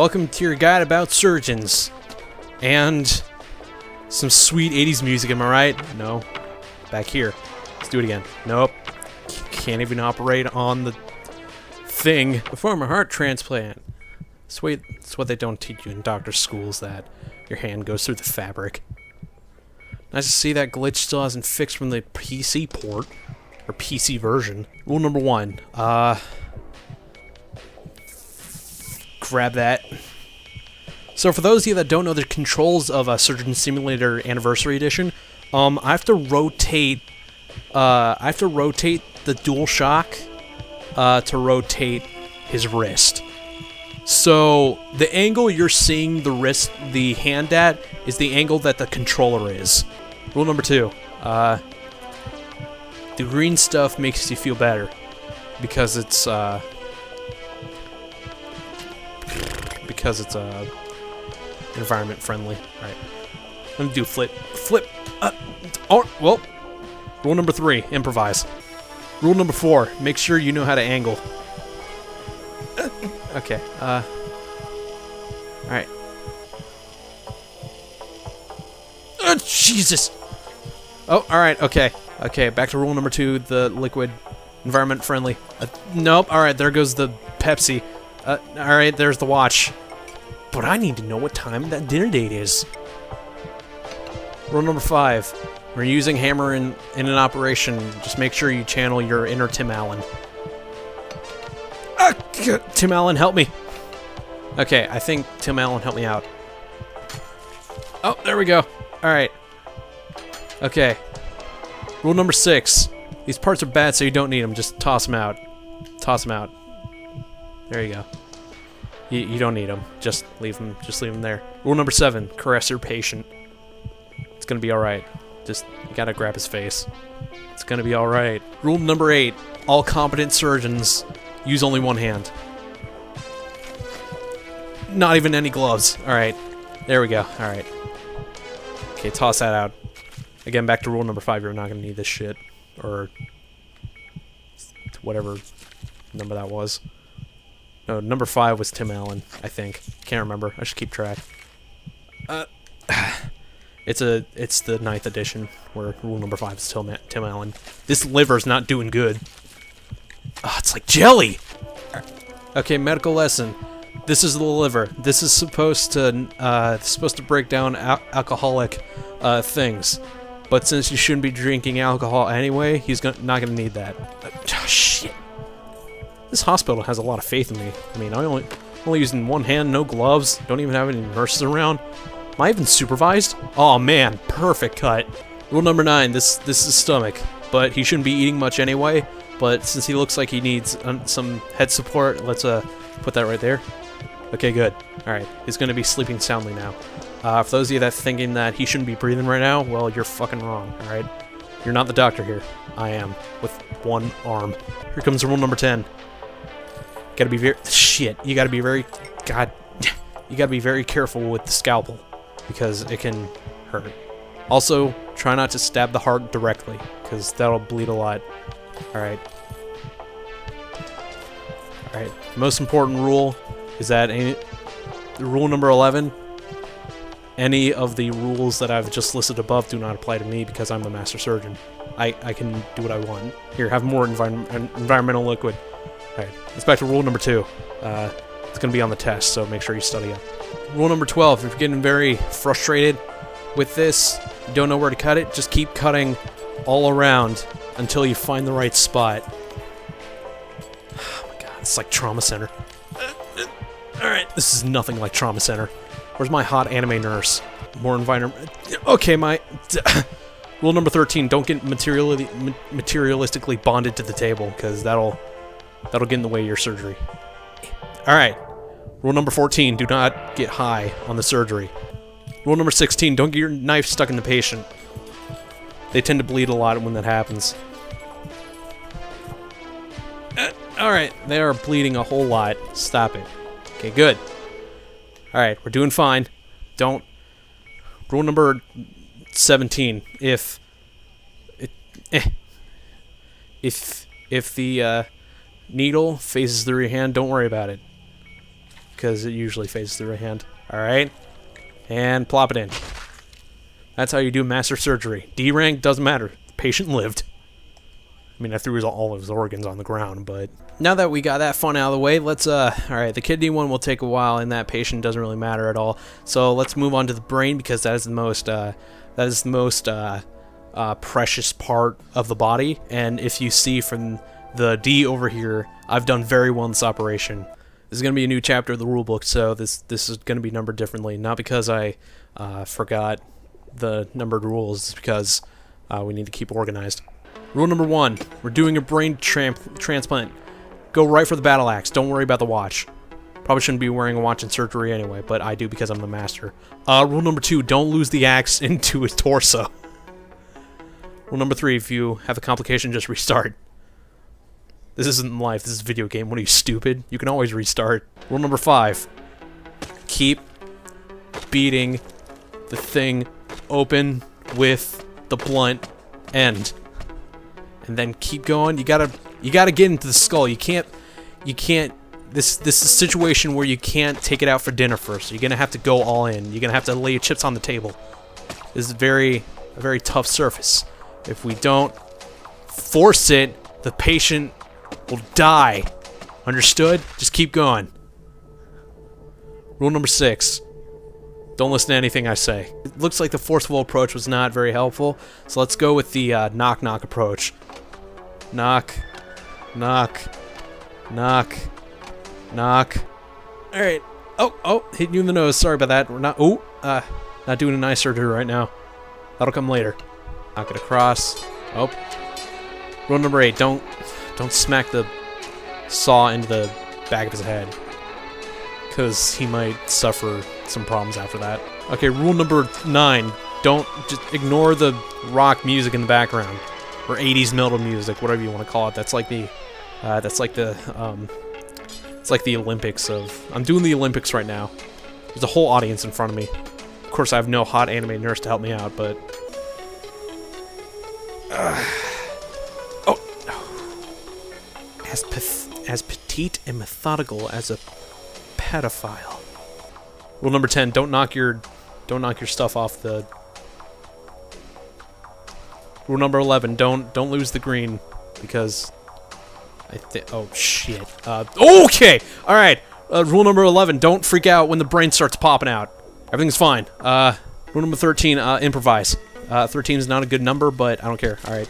Welcome to your guide about surgeons. And some sweet 80s music, am I right? No. Back here. Let's do it again. Nope. Can't even operate on the thing. Perform a heart transplant. It's what they don't teach you in doctor schools, that your hand goes through the fabric. Nice to see that glitch still hasn't fixed from the PC port. Or PC version. Rule number 1. Grab that. So for those of you that don't know the controls of a Surgeon Simulator Anniversary Edition, I have to rotate the DualShock to rotate his wrist. So the angle you're seeing the hand at is the angle that the controller is. Rule number 2. The green stuff makes you feel better because it's environment friendly. Right. Let me do flip. Well. Rule number 3, improvise. Rule number 4, make sure you know how to angle. Okay. Alright. Jesus! Oh, alright, okay. Okay, back to rule number 2, the liquid, environment friendly. Nope, alright, there goes the Pepsi. Alright, there's the watch. But I need to know what time that dinner date is. Rule number 5, when you're using hammer in an operation, just make sure you channel your inner Tim Allen. Tim Allen, help me. Okay, I think Tim Allen helped me out. Oh, there we go. Alright. Okay. Rule number 6. These parts are bad, so you don't need them. Just toss them out. Toss them out. There you go. You don't need them. Just leave them. Just leave them there. Rule number 7. Caress your patient. It's gonna be alright. Just, you gotta grab his face. It's gonna be alright. Rule number 8. All competent surgeons use only one hand. Not even any gloves. Alright. There we go. Alright. Okay, toss that out. Again, back to rule number 5. You're not gonna need this shit. Or whatever number that was. No, number 5 was Tim Allen, I think. Can't remember. I should keep track. It's the 9th edition, where rule number 5 is Tim Allen. This liver's not doing good. Oh, it's like jelly! Okay, medical lesson. This is the liver. This is supposed to break down alcoholic things. But since you shouldn't be drinking alcohol anyway, he's not gonna need that. Oh, shit. This hospital has a lot of faith in me. I mean, I'm only using one hand, no gloves, don't even have any nurses around. Am I even supervised? Oh man, perfect cut. Rule number 9, this is stomach, but he shouldn't be eating much anyway, but since he looks like he needs some head support, let's put that right there. Okay, good. Alright, he's gonna be sleeping soundly now. For those of you that thinking that he shouldn't be breathing right now, well, you're fucking wrong, alright? You're not the doctor here. I am, with one arm. Here comes rule number 10. Gotta be you gotta be very, you gotta be very careful with the scalpel, because it can hurt. Also, try not to stab the heart directly, because that'll bleed a lot. Alright. Alright, most important rule is that rule number 11, any of the rules that I've just listed above do not apply to me because I'm the master surgeon. I can do what I want. Here, have more environmental liquid. Alright, let's back to rule number 2. It's going to be on the test, so make sure you study up. Rule number 12, if you're getting very frustrated with this, you don't know where to cut it, just keep cutting all around until you find the right spot. Oh my god, it's like Trauma Center. Alright, this is nothing like Trauma Center. Where's my hot anime nurse? More environment. Okay, rule number 13, don't get materialistically bonded to the table, because that'll get in the way of your surgery. Alright. Rule number 14, do not get high on the surgery. Rule number 16, don't get your knife stuck in the patient. They tend to bleed a lot when that happens. Alright, they are bleeding a whole lot. Stop it. Okay, good. Alright, we're doing fine. Don't... Rule number 17, if the needle faces through your hand, don't worry about it. because it usually phases through a hand. Alright. And plop it in. That's how you do master surgery. D rank doesn't matter. The patient lived. I mean, I threw all of his organs on the ground, but now that we got that fun out of the way, let's, alright, the kidney one will take a while, and that patient doesn't really matter at all. So let's move on to the brain, because that is the most, precious part of the body. And if you see from the D over here, I've done very well in this operation. This is going to be a new chapter of the rulebook, so this is going to be numbered differently. Not because I, forgot the numbered rules, it's because, we need to keep organized. Rule number 1, we're doing a brain transplant. Go right for the battle axe. Don't worry about the watch. Probably shouldn't be wearing a watch in surgery anyway, but I do because I'm the master. Rule number 2, don't lose the axe into his torso. Rule number 3, if you have a complication, just restart. This isn't life, this is a video game. What are you, stupid? You can always restart. Rule number 5, keep beating the thing open with the blunt end. And then keep going. You gotta get into the skull. You can't, this is a situation where you can't take it out for dinner first. You're gonna have to go all in. You're gonna have to lay your chips on the table. This is a very tough surface. If we don't force it, the patient will die. Understood? Just keep going. Rule number 6. Don't listen to anything I say. It looks like the forceful approach was not very helpful, so let's go with the knock-knock approach. Knock. Knock. Knock. Knock. Alright. Oh, hitting you in the nose. Sorry about that. We're not doing an eye surgery right now. That'll come later. Knock it across. Oh. Rule number 8. Don't smack the saw into the back of his head, because he might suffer some problems after that. Okay, rule number 9. Don't just ignore the rock music in the background, or 80s metal music, whatever you want to call it. That's like the it's like the Olympics of. I'm doing the Olympics right now. There's a whole audience in front of me. Of course, I have no hot anime nurse to help me out, but. As petite and methodical as a pedophile. Rule number 10: don't knock your stuff off the. Rule number 11: don't lose the green, because I think. Oh shit. Okay. All right. Rule number 11: don't freak out when the brain starts popping out. Everything's fine. Rule number 13: improvise. 13 is not a good number, but I don't care. All right,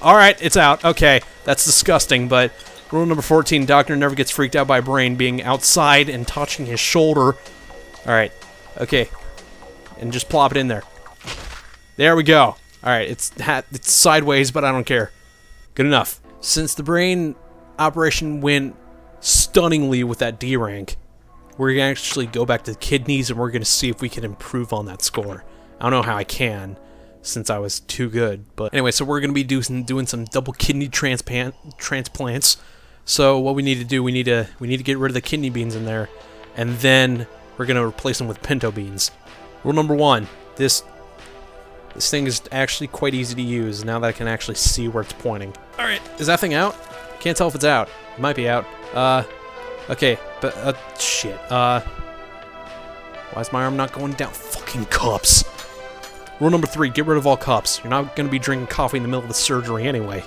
all right, it's out. Okay, that's disgusting, but. Rule number 14, doctor never gets freaked out by brain being outside and touching his shoulder. Alright, okay. And just plop it in there. There we go. Alright, it's sideways, but I don't care. Good enough. Since the brain operation went stunningly with that D rank, we're going to actually go back to the kidneys and we're going to see if we can improve on that score. I don't know how I can, since I was too good. But anyway, so we're going to be doing some double kidney transplants. So what we need to do, we need to get rid of the kidney beans in there, and then we're gonna replace them with pinto beans. Rule number 1: this thing is actually quite easy to use now that I can actually see where it's pointing. All right, is that thing out? Can't tell if it's out. It might be out. Okay, but shit. Why is my arm not going down? Fucking cups. Rule number 3: get rid of all cups. You're not gonna be drinking coffee in the middle of the surgery anyway.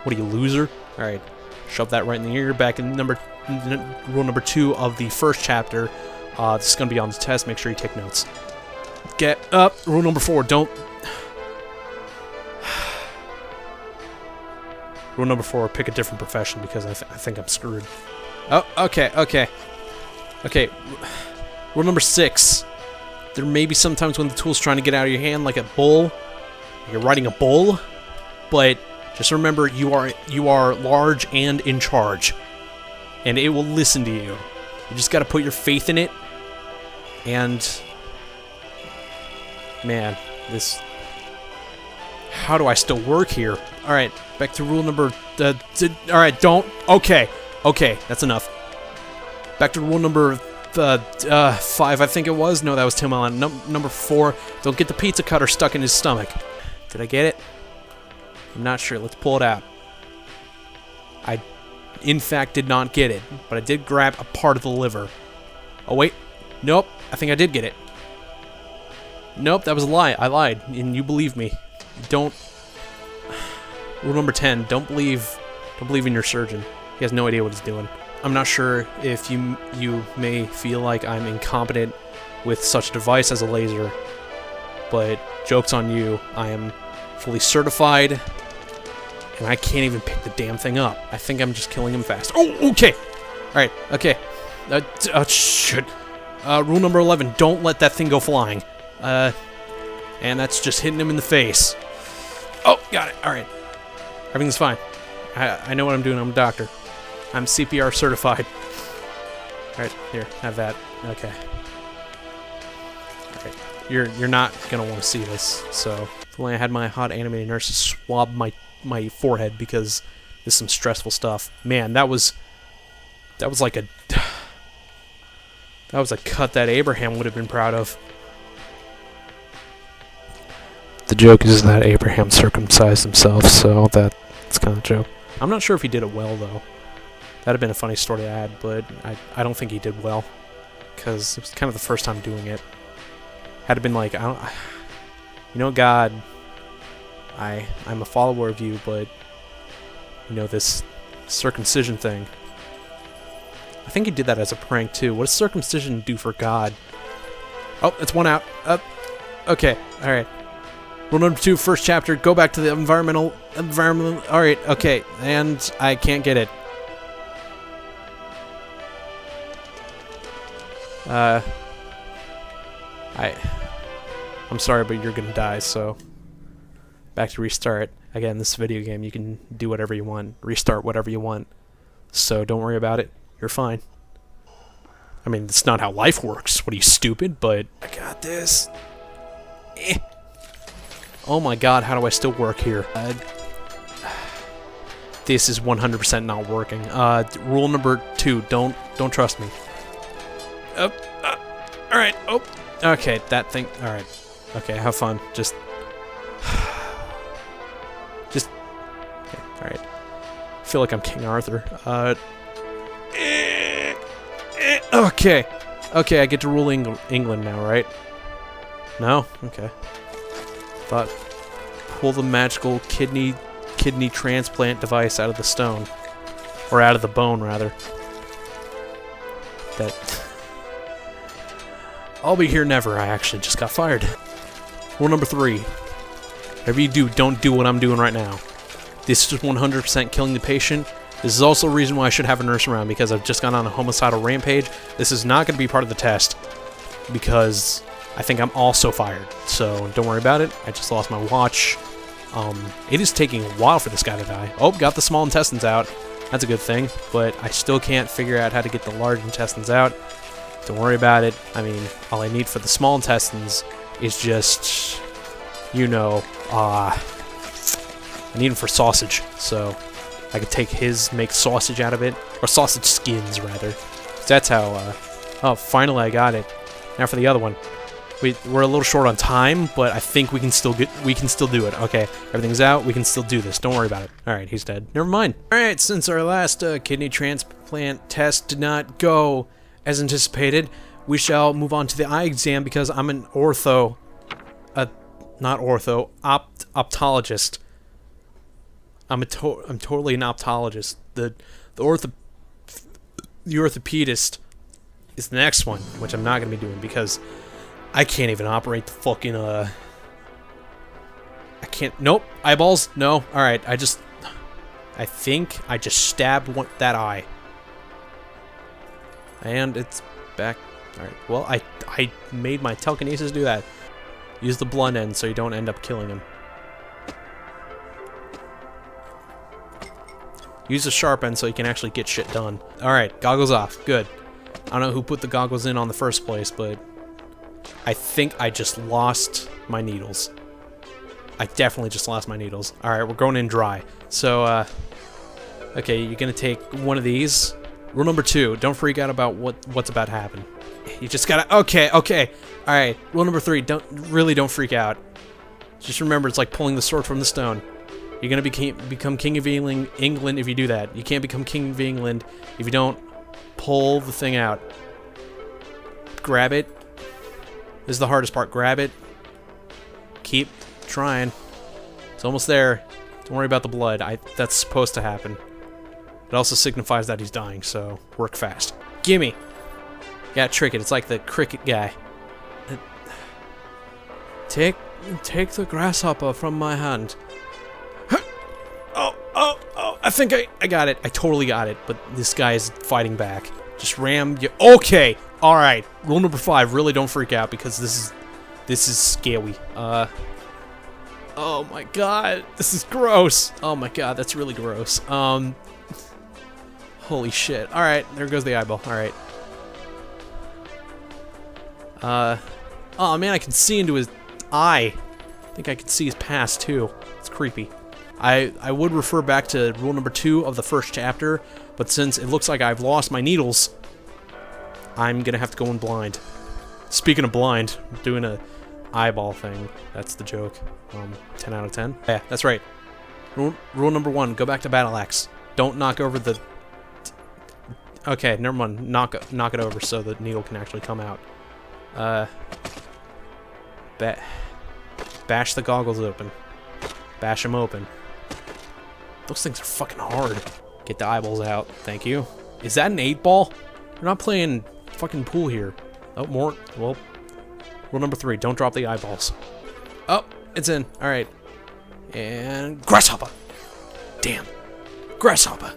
What are you, loser? All right. Shove that right in the ear. Back in rule number 2 of the first chapter. This is going to be on the test. Make sure you take notes. Get up. Rule number 4. Don't. Rule number 4. Pick a different profession, because I think I'm screwed. Oh, okay. Okay. Rule number 6. There may be sometimes when the tool's trying to get out of your hand, like a bull. You're riding a bull, but. Just remember, you are large and in charge, and it will listen to you. You just gotta put your faith in it, and man, this. How do I still work here? All right, back to rule number. All right, don't. Okay, that's enough. Back to rule number 5, I think it was. No, that was Tim Allen. Number 4: don't get the pizza cutter stuck in his stomach. Did I get it? I'm not sure. Let's pull it out. I, in fact, did not get it, but I did grab a part of the liver. Oh, wait. Nope. I think I did get it. Nope, that was a lie. I lied, and you believe me. Don't... Rule number 10, don't believe in your surgeon. He has no idea what he's doing. I'm not sure if you may feel like I'm incompetent with such a device as a laser, but joke's on you. I am fully certified, and I can't even pick the damn thing up. I think I'm just killing him fast. Oh, okay. Alright, okay. Shit. Rule number 11, don't let that thing go flying. And that's just hitting him in the face. Oh, got it. Alright. Everything's fine. I know what I'm doing. I'm a doctor. I'm CPR certified. Alright, here, have that. Okay. Alright. You're not gonna want to see this, so if only I had my hot animated nurse swab my forehead because there's some stressful stuff. Man, that was like a cut that Abraham would have been proud of. The joke is that Abraham circumcised himself, so that's kind of a joke. I'm not sure if he did it well, though. That'd have been a funny story to add, but I don't think he did well, because it was kind of the first time doing it. Had it been like, you know, God, I'm a follower of you, but, you know, this circumcision thing. I think he did that as a prank, too. What does circumcision do for God? Oh, it's one out. Okay, alright. Rule number 2, first chapter, go back to the environmental, alright, okay, and I can't get it. I'm sorry, but you're gonna die, so back to restart. Again, this video game, you can do whatever you want, restart whatever you want, so don't worry about it. You're fine. I mean, that's not how life works. What are you, stupid? But I got this. Oh my god, how do I still work here? This is 100% not working. Rule number 2, don't trust me. Alright, oh, okay, that thing, alright. Okay, have fun, just, okay, alright. I feel like I'm King Arthur. Okay, I get to rule England now, right? No? Okay. Thought, pull the magical kidney transplant device out of the stone. Or out of the bone, rather. I'll be here never. I actually just got fired. Rule number 3. Whatever you do, don't do what I'm doing right now. This is 100% killing the patient. This is also a reason why I should have a nurse around, because I've just gone on a homicidal rampage. This is not going to be part of the test, because I think I'm also fired. So don't worry about it. I just lost my watch. It is taking a while for this guy to die. Oh, got the small intestines out. That's a good thing, but I still can't figure out how to get the large intestines out. Don't worry about it. I mean, all I need for the small intestines is just, you know, I need them for sausage, so I could take make sausage out of it, or sausage skins, rather. So that's how, oh, finally I got it. Now for the other one. We're a little short on time, but I think we can still do it. Okay, everything's out, we can still do this, don't worry about it. Alright, he's dead. Never mind. Alright, since our last kidney transplant test did not go as anticipated, we shall move on to the eye exam, because I'm an ophthalmologist. I'm totally an ophthalmologist. The orthopedist is the next one, which I'm not going to be doing, because I can't even operate the fucking, I can't, nope, eyeballs, no, alright, I think I just stabbed that eye. And it's back, alright, well, I made my telekinesis do that. Use the blunt end so you don't end up killing him. Use the sharp end so you can actually get shit done. Alright, goggles off, good. I don't know who put the goggles in on the first place, but I think I just lost my needles. I definitely just lost my needles. Alright, we're going in dry. So, okay, you're gonna take one of these. Rule number 2, don't freak out about what's about to happen. You just gotta, okay. Alright, rule number 3, don't freak out. Just remember, it's like pulling the sword from the stone. You're gonna become King of England if you do that. You can't become King of England if you don't pull the thing out. grab it. This is the hardest part. Grab it. Keep trying. It's almost there. Don't worry about the blood. That's supposed to happen. It also signifies that he's dying, so work fast. Gimme! Yeah, trick it. It's like the cricket guy. Take the grasshopper from my hand. Oh, I think I got it. I totally got it, but this guy is fighting back. Just ram you. Okay, alright. Rule number 5, really don't freak out because this is scary. Oh my god, this is gross. Oh my god, that's really gross. Holy shit. Alright, there goes the eyeball. Alright. Oh man, I can see into his eye. I think I can see his past too. It's creepy. I would refer back to rule number 2 of the first chapter, but since it looks like I've lost my needles, I'm gonna have to go in blind. Speaking of blind, I'm doing a eyeball thing. That's the joke. 10 out of 10. Yeah, that's right. Rule number 1, go back to battle axe. Don't knock over the... Okay, never mind. Knock it over so the needle can actually come out. Bash the goggles open. Bash them open. Those things are fucking hard. Get the eyeballs out. Thank you. Is that an 8-ball? We're not playing fucking pool here. Oh, more. Well, rule number 3, don't drop the eyeballs. Oh, it's in. Alright. And... Grasshopper! Damn. Grasshopper!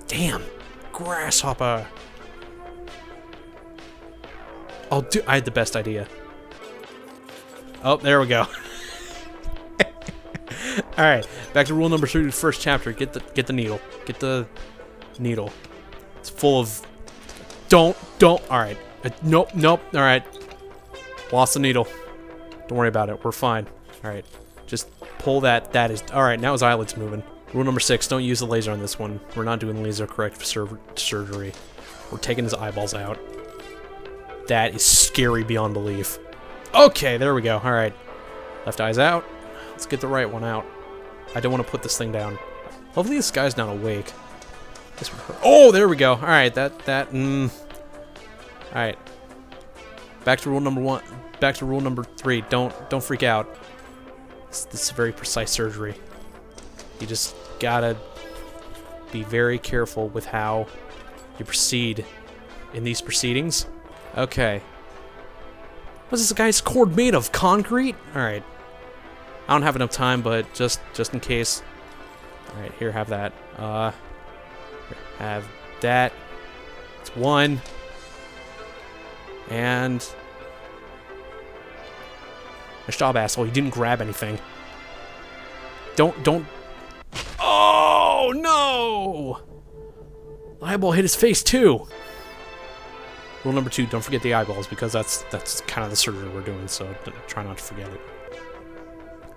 Damn. Grasshopper! Oh, dude, I had the best idea. Oh, there we go. Alright, back to rule number 3, first chapter. Get the needle. Get the needle. It's full of... Don't. Alright. Nope. Alright. Lost the needle. Don't worry about it. We're fine. Alright. Just pull that. That is... Alright, now his eyelid's moving. Rule number 6, don't use the laser on this one. We're not doing laser corrective surgery. We're taking his eyeballs out. That is scary beyond belief. Okay, there we go. Alright. Left eye's out. Let's get the right one out. I don't want to put this thing down. Hopefully this guy's not awake. This would hurt. Oh, there we go. Alright, Alright. Back to rule number 1. Back to rule number 3. Don't freak out. This is very precise surgery. You just gotta be very careful with how you proceed in these proceedings. Okay. What's this guy's cord made of? Concrete? Alright. I don't have enough time, but just in case. Alright, here, have that. Here, have that. It's 1. And... Nice job, asshole. You didn't grab anything. Don't... Oh, no! The eyeball hit his face, too! Rule number 2, don't forget the eyeballs, because that's kind of the surgery we're doing, so try not to forget it.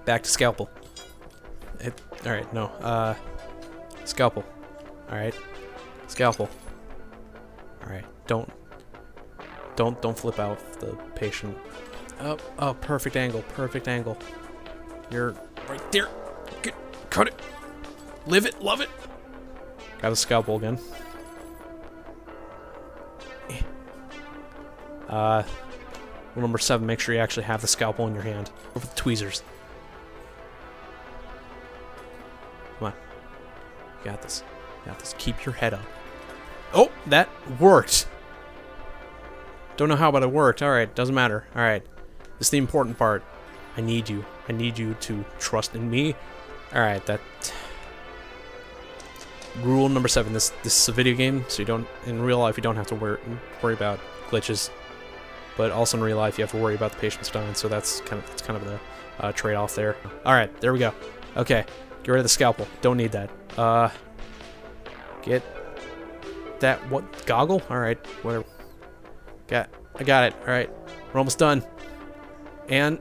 Back to scalpel. Alright, no. Scalpel. Alright. Scalpel. Alright, don't flip out the patient. Oh, perfect angle, perfect angle. You're right there. Cut it. Live it, love it. Got a scalpel again. Rule number 7, make sure you actually have the scalpel in your hand. Or with the tweezers. Come on. You got this. You got this. Keep your head up. Oh, that worked. Don't know how, but it worked. Alright, doesn't matter. Alright. This is the important part. I need you. I need you to trust in me. Alright, that... Rule number 7. This is a video game, so you don't... In real life, you don't have to worry about glitches. But also in real life, you have to worry about the patient's dying, so that's kind of the trade-off there. Alright, there we go. Okay, get rid of the scalpel. Don't need that. Get that... What? Goggle? Alright, whatever. I got it. Alright, we're almost done. And...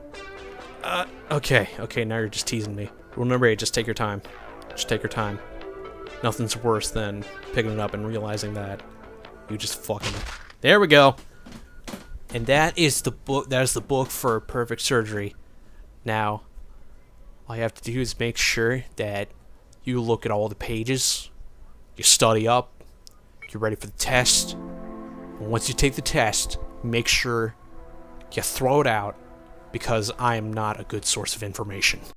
Okay, now you're just teasing me. Rule number 8, just take your time. Just take your time. Nothing's worse than picking it up and realizing that you just fucking... There we go! And that is the book. That is the book for perfect surgery. Now, all you have to do is make sure that you look at all the pages, you study up, you're ready for the test, and once you take the test, make sure you throw it out, because I am not a good source of information.